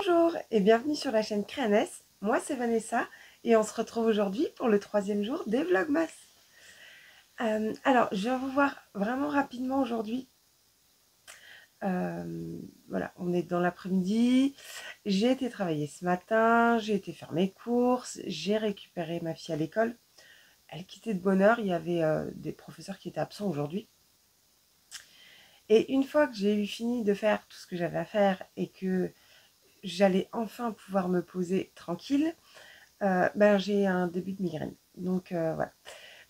Bonjour et bienvenue sur la chaîne Créaness, moi c'est Vanessa et on se retrouve aujourd'hui pour le 3e jour des Vlogmas. Alors je vais vous voir vraiment rapidement aujourd'hui. Voilà, on est dans l'après-midi, j'ai été travailler ce matin, j'ai été faire mes courses, j'ai récupéré ma fille à l'école. Elle quittait de bonne heure, il y avait des professeurs qui étaient absents aujourd'hui. Et une fois que j'ai eu fini de faire tout ce que j'avais à faire et que j'allais enfin pouvoir me poser tranquille, j'ai un début de migraine. Donc voilà.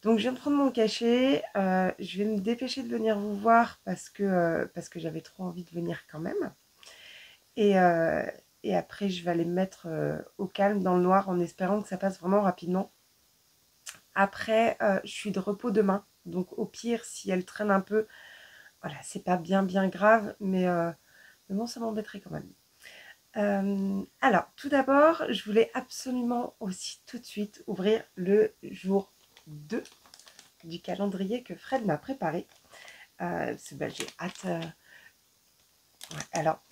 Donc je viens de prendre mon cachet. Je vais me dépêcher de venir vous voir parce que j'avais trop envie de venir quand même. Et, euh, et après, je vais aller me mettre au calme dans le noir en espérant que ça passe vraiment rapidement. Après, je suis de repos demain. Donc au pire, si elle traîne un peu, voilà, c'est pas bien grave, mais bon, ça m'embêterait quand même. Alors, tout d'abord, je voulais absolument aussi tout de suite ouvrir le jour 2 du calendrier que Fred m'a préparé. J'ai hâte. Ouais, alors,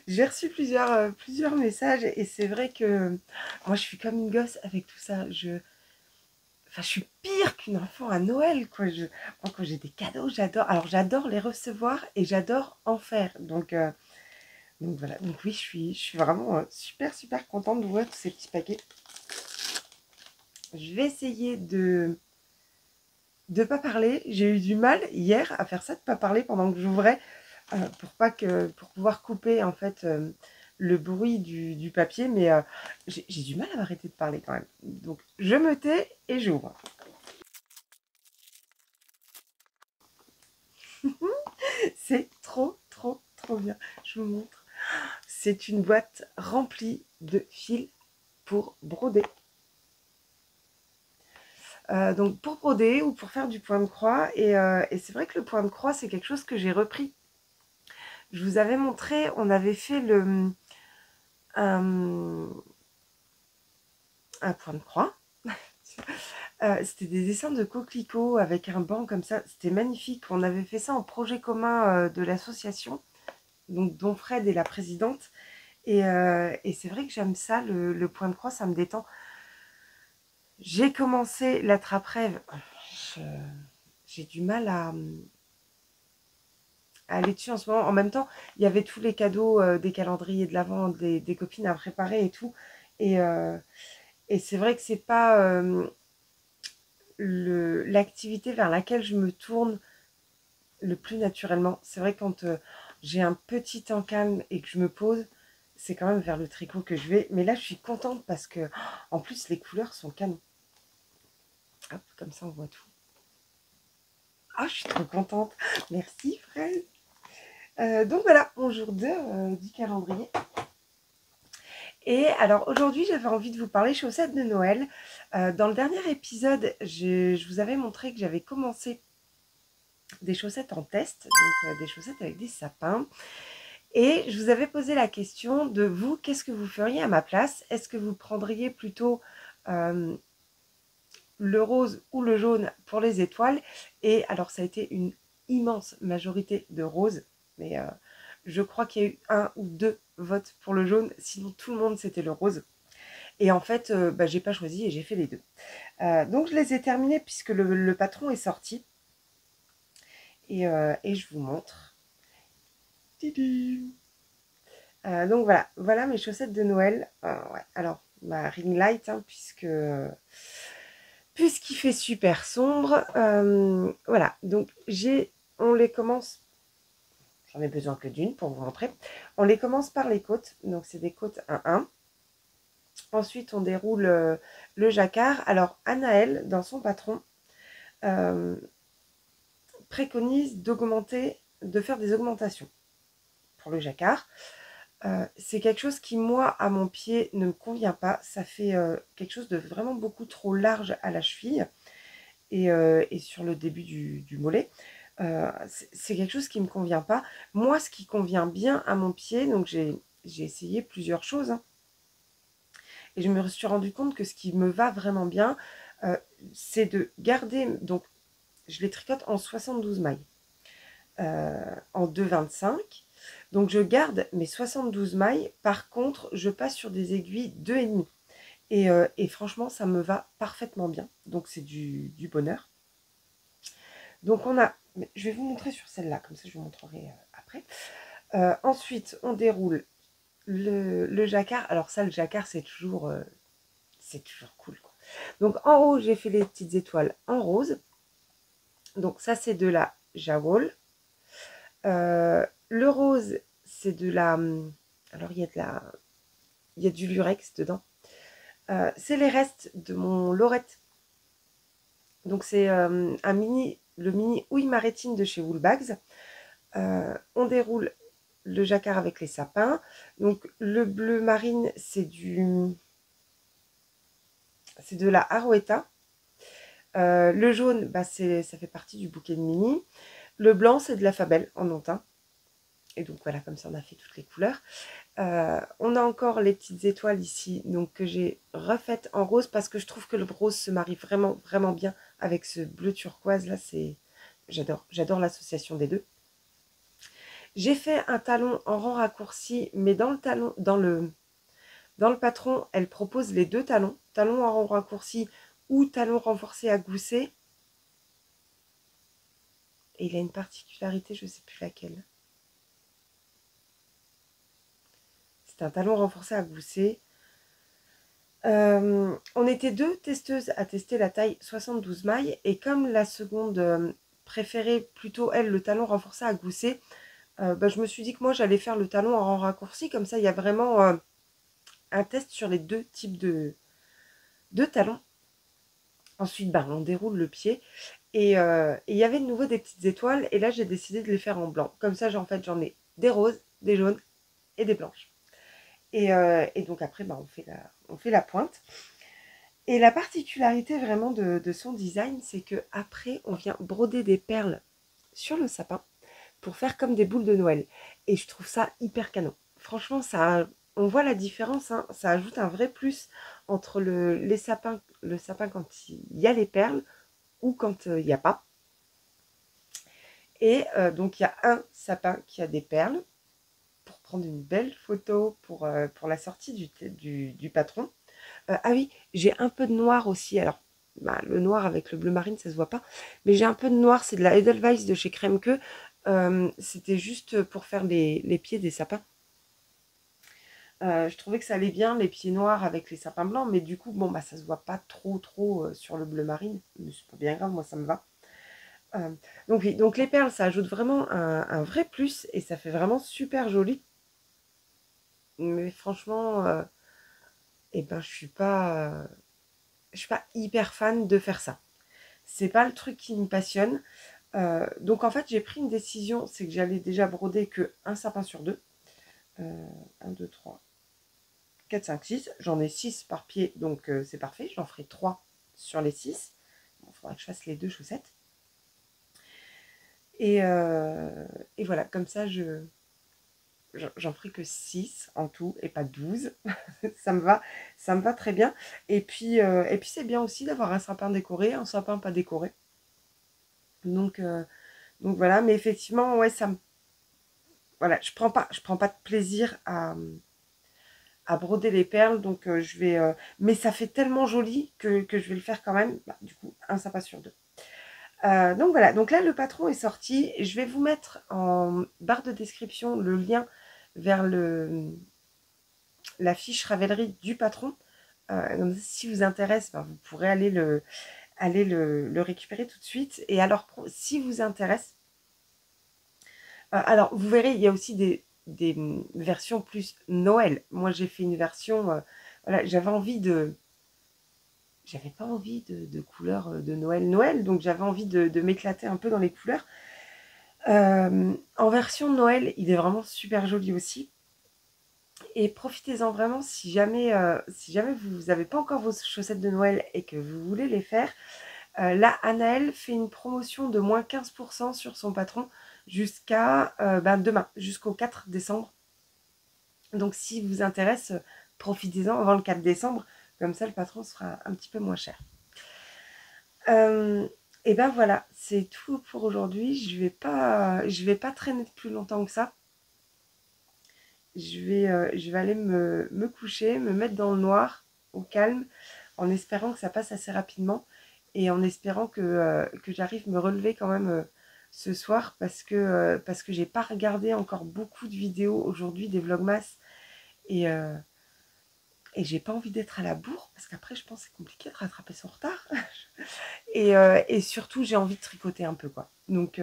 j'ai reçu plusieurs messages et c'est vrai que moi, je suis comme une gosse avec tout ça. Enfin, je suis pire qu'une enfant à Noël, quoi. Moi, quand j'ai des cadeaux, j'adore. Alors, j'adore les recevoir et j'adore en faire. Donc voilà, donc oui, je suis vraiment super contente d'ouvrir tous ces petits paquets. Je vais essayer de pas parler. J'ai eu du mal hier à faire ça, de pas parler pendant que j'ouvrais, pour pouvoir couper en fait le bruit du papier, mais j'ai du mal à m'arrêter de parler quand même. Donc je me tais et j'ouvre. C'est trop bien. Je vous montre. C'est une boîte remplie de fils pour broder. Donc pour broder ou pour faire du point de croix. Et c'est vrai que le point de croix, c'est quelque chose que j'ai repris. Je vous avais montré, on avait fait un point de croix. C'était des dessins de coquelicots avec un banc comme ça. C'était magnifique. On avait fait ça en projet commun de l'association, donc dont Fred est la présidente. Et c'est vrai que j'aime ça, le point de croix, ça me détend. J'ai commencé la trappe-rêve. J'ai du mal à aller dessus en ce moment. En même temps, il y avait tous les cadeaux des calendriers de l'Avent, des copines à préparer et tout. Et, euh, et c'est vrai que c'est pas l'activité vers laquelle je me tourne le plus naturellement. C'est vrai que quand j'ai un petit temps calme et que je me pose, c'est quand même vers le tricot que je vais. Mais là, je suis contente parce que, en plus, les couleurs sont canon. Hop, comme ça, on voit tout. Ah, je suis trop contente. Merci, Fred. Donc voilà, mon jour 2 du calendrier. Et alors aujourd'hui, j'avais envie de vous parler chaussettes de Noël. Dans le dernier épisode, je vous avais montré que j'avais commencé des chaussettes en test, donc des chaussettes avec des sapins. Et je vous avais posé la question de vous, qu'est-ce que vous feriez à ma place? Est-ce que vous prendriez plutôt le rose ou le jaune pour les étoiles? Et alors ça a été une immense majorité de rose, mais je crois qu'il y a eu 1 ou 2 votes pour le jaune, sinon tout le monde c'était le rose. Et en fait, j'ai pas choisi et j'ai fait les deux. Donc je les ai terminés puisque le patron est sorti. Et je vous montre. Donc voilà mes chaussettes de Noël. Ouais. Alors, ma ring light, hein, puisqu'il fait super sombre. Voilà, donc on les commence. J'en ai besoin que d'une pour vous montrer. On les commence par les côtes. Donc c'est des côtes 1-1. Ensuite, on déroule le jacquard. Alors, Anaël, dans son patron, préconise de faire des augmentations pour le jacquard. C'est quelque chose qui, moi, à mon pied, ne me convient pas. Ça fait quelque chose de vraiment beaucoup trop large à la cheville et sur le début du mollet. C'est quelque chose qui ne me convient pas. Moi, ce qui convient bien à mon pied, donc j'ai essayé plusieurs choses, hein, et je me suis rendu compte que ce qui me va vraiment bien, c'est de garder, donc je les tricote en 72 mailles, en 2,25. Donc je garde mes 72 mailles. Par contre, je passe sur des aiguilles 2,5. Et franchement, ça me va parfaitement bien. Donc c'est du bonheur. Donc on a, je vais vous montrer sur celle-là, comme ça je vous montrerai après. Ensuite, on déroule le jacquard. Alors ça, le jacquard, c'est toujours cool, quoi. Donc en haut, j'ai fait les petites étoiles en rose. Donc ça, c'est de la Jawol. Le rose, c'est de la... Alors il y a du lurex dedans. C'est les restes de mon lorette. Donc c'est le mini houille maritime de chez Woolbags. On déroule le jacquard avec les sapins. Donc le bleu marine, c'est de la Arouetta. Le jaune, bah, ça fait partie du bouquet de mini. Le blanc, c'est de la Fabelle en ontin. Et donc voilà, comme ça on a fait toutes les couleurs. On a encore les petites étoiles ici, donc que j'ai refaites en rose parce que je trouve que le rose se marie vraiment, vraiment bien avec ce bleu turquoise là. J'adore l'association des deux. J'ai fait un talon en rang raccourci, mais dans le patron, elle propose les deux talons, talon en rang raccourci ou talon renforcé à gousset. Et il a une particularité, je ne sais plus laquelle. C'est un talon renforcé à gousset. On était deux testeuses à tester la taille 72 mailles et comme la seconde préférait plutôt elle le talon renforcé à gousset, bah, je me suis dit que moi j'allais faire le talon en rang raccourci, comme ça il y a vraiment un test sur les deux types de talons. Ensuite bah, on déroule le pied et il y avait de nouveau des petites étoiles et là j'ai décidé de les faire en blanc. Comme ça en fait j'en ai des roses, des jaunes et des blanches. Et donc après bah, on fait la pointe. Et la particularité vraiment de son design, c'est que après on vient broder des perles sur le sapin pour faire comme des boules de Noël. Et je trouve ça hyper canon. Franchement, on voit la différence, hein, ça ajoute un vrai plus entre le sapin quand il y a les perles ou quand il n'y a pas. Et donc il y a un sapin qui a des perles pour prendre une belle photo pour la sortie du patron. Ah oui, j'ai un peu de noir aussi. Alors, bah, le noir avec le bleu marine, ça se voit pas. Mais j'ai un peu de noir, c'est de la Edelweiss de chez Kremke. C'était juste pour faire les pieds des sapins. Je trouvais que ça allait bien, les pieds noirs avec les sapins blancs. Mais du coup, bon, bah, ça se voit pas trop sur le bleu marine. Mais c'est pas bien grave, moi, ça me va. Donc oui, donc les perles, ça ajoute vraiment un vrai plus. Et ça fait vraiment super joli. Mais franchement, eh ben, je suis pas hyper fan de faire ça. C'est pas le truc qui me passionne. Donc en fait, j'ai pris une décision, c'est que j'allais déjà broder que un sapin sur deux. 1, 2, 3, 4, 5, 6. J'en ai 6 par pied, donc c'est parfait. J'en ferai 3 sur les 6. Il faudra que je fasse les deux chaussettes. Et voilà, comme ça, j'en ferai que 6 en tout et pas 12. ça me va très bien. Et puis c'est bien aussi d'avoir un sapin décoré, un sapin pas décoré. Donc voilà, mais effectivement, ouais, voilà, je prends pas de plaisir à broder les perles, donc mais ça fait tellement joli que je vais le faire quand même. Bah, du coup, un sapin sur deux. Donc voilà, donc là le patron est sorti. Je vais vous mettre en barre de description le lien vers la fiche Ravelry du patron. Donc, si vous intéresse, bah, vous pourrez aller le récupérer tout de suite. Et alors, si vous intéresse, alors vous verrez, il y a aussi des versions plus Noël. Moi, j'ai fait une version, voilà, j'avais pas envie de couleurs de Noël, donc j'avais envie de m'éclater un peu dans les couleurs. En version Noël, il est vraiment super joli aussi. Et profitez-en vraiment si jamais vous n'avez pas encore vos chaussettes de Noël et que vous voulez les faire. Là, Anaël fait une promotion de moins 15% sur son patron jusqu'à demain, jusqu'au 4 décembre. Donc si vous intéresse, profitez-en avant le 4 décembre, comme ça le patron sera un petit peu moins cher. Et ben voilà, c'est tout pour aujourd'hui. Je vais pas traîner plus longtemps que ça. je vais aller me coucher, me mettre dans le noir, au calme, en espérant que ça passe assez rapidement et en espérant que j'arrive à me relever quand même ce soir parce que j'ai pas regardé encore beaucoup de vidéos aujourd'hui, des vlogmas et, et j'ai pas envie d'être à la bourre parce qu'après je pense que c'est compliqué de rattraper son retard et surtout j'ai envie de tricoter un peu quoi. Donc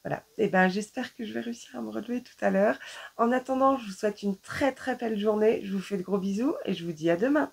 voilà, et ben j'espère que je vais réussir à me relever tout à l'heure. En attendant, je vous souhaite une très très belle journée, je vous fais de gros bisous et je vous dis à demain.